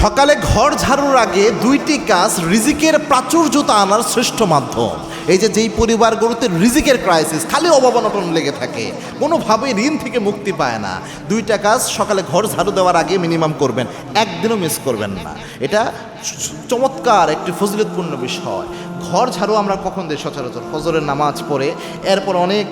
সকালে ঘর ঝাড়ুর আগে দুইটি কাজ রিজিকের প্রাচুর্যতা আনার শ্রেষ্ঠ মাধ্যম। এই যে যেই পরিবারগুলোতে রিজিকের ক্রাইসিস, খালি অভাব-অনটন লেগে থাকে, কোনোভাবেই ঋণ থেকে মুক্তি পায় না, দুইটা কাজ সকালে ঘর ঝাড়ু দেওয়ার আগে মিনিমাম করবেন, একদিনও মিস করবেন না। এটা চমৎকার একটি ফজিলতপূর্ণ বিষয়। ঘর ঝাড়ু আমরা কখন দিই? সচরাচর ফজরের নামাজ পড়ে, এরপর অনেক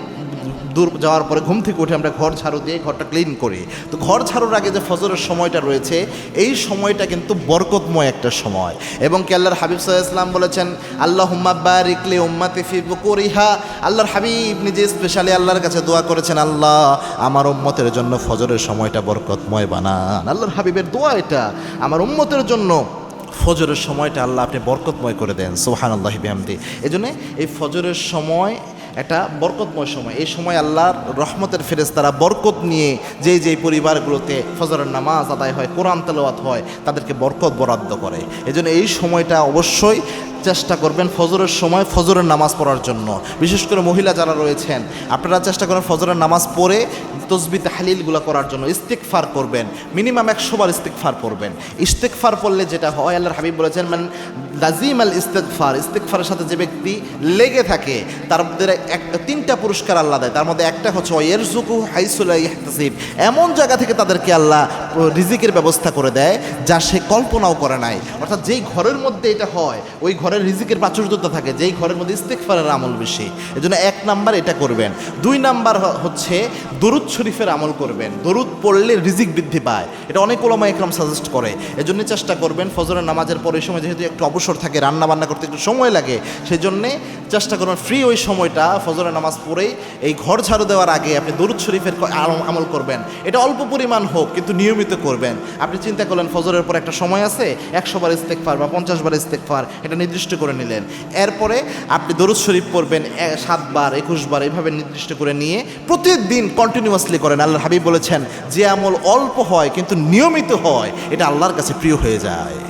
দূর যাওয়ার পরে ঘুম থেকে উঠে আমরা ঘর ঝাড়ু দিয়ে ঘরটা ক্লিন করি। তো ঘর ঝাড়ুর আগে যে ফজরের সময়টা রয়েছে, এই সময়টা কিন্তু বরকতময় একটা সময়। এবং কি আল্লাহর হাবিব সাল্লাল্লাহু আলাইহি ওয়াসাল্লাম বলেছেন, আল্লাহুম্মা বারিক লি উম্মতি ফি বুকুরিহা। আল্লাহর হাবিব নিজে স্পেশালি আল্লাহর কাছে দোয়া করেছেন, আল্লাহ আমার উম্মতের জন্য ফজরের সময়টা বরকতময় বানান। আল্লাহর হাবিবের দোয়া এটা, আমার উম্মতের জন্য ফজরের সময়টা আল্লাহ আপনি বরকতময় করে দেন। সুবহানাল্লাহি বিহামদি। এই জন্যে এই ফজরের সময় একটা বরকতময় সময়। এই সময় আল্লাহর রহমতের ফেরেশতারা বরকত নিয়ে যেই পরিবারগুলোতে ফজরের নামাজ আদায় হয়, কোরআন তেলাওয়াত হয়, তাদেরকে বরকত বরাদ্দ করে। এই জন্য এই সময়টা অবশ্যই চেষ্টা করবেন ফজরের সময় ফজরের নামাজ পড়ার জন্য। বিশেষ করে মহিলা যারা রয়েছেন, আপনারা চেষ্টা করেন ফজরের নামাজ পড়ে তসবিহ তাহলিলগুলো করার জন্য। ইস্তিগফার করবেন, মিনিমাম 100 বার ইস্তিগফার করবেন। ইস্তিগফার পড়লে যেটা হয়, আল্লাহর হাবিব বলেছেন, মান লাজিম আল ইস্তিগফার, ইস্তিগফারের সাথে যে ব্যক্তি লেগে থাকে তার মধ্যে তিনটা পুরস্কার আল্লাহ দেয়। তার মধ্যে একটা হচ্ছে ওয়ারযুকু হাইসু লা ইয়াহতাসিব, এমন জায়গা থেকে তাদেরকে আল্লাহ রিজিকের ব্যবস্থা করে দেয় যা সে কল্পনাও করে নাই। অর্থাৎ যেই ঘরের মধ্যে এটা হয়, ওই ঘরের রিজিকের প্রাচুর্যতা থাকে, যেই ঘরের মধ্যে ইস্তিগফারের আমল বেশি। এজন্য 1 নাম্বার এটা করবেন। 2 নাম্বার হচ্ছে দরুদ শরীফের আমল করবেন। দরুদ পড়লে রিজিক বৃদ্ধি পায়, এটা অনেক উলামা ইকরাম সাজেস্ট করে। এজন্য চেষ্টা করবেন ফজরের নামাজের পরে, এই সময় যেহেতু একটু অবসর থাকে, রান্না বান্না করতে একটু সময় লাগে, সেই জন্যে চেষ্টা করবেন ফ্রি ওই সময়টা ফজরের নামাজ পড়েই এই ঘর ঝাড়ু দেওয়ার আগে আপনি দরুদ শরীফের আমল করবেন। এটা অল্প পরিমাণ হোক, কিন্তু নিয়মিত করবেন। আপনি চিন্তা করলেন ফজরের পর একটা সময় আছে, 100 বার ইস্তেগফার বা 50 বার ইস্তেগফার, এটা নির্দিষ্ট করে নিলেন। এরপরে আপনি দরুদ শরীফ পড়বেন 7 বার 21 বার, এইভাবে নির্দিষ্ট করে নিয়ে প্রতিদিন কন্টিনিউয়াসলি করেন। আল্লাহর হাবিব বলেছেন, যে আমল অল্প হয় কিন্তু নিয়মিত হয়, এটা আল্লাহর কাছে প্রিয় হয়ে যায়।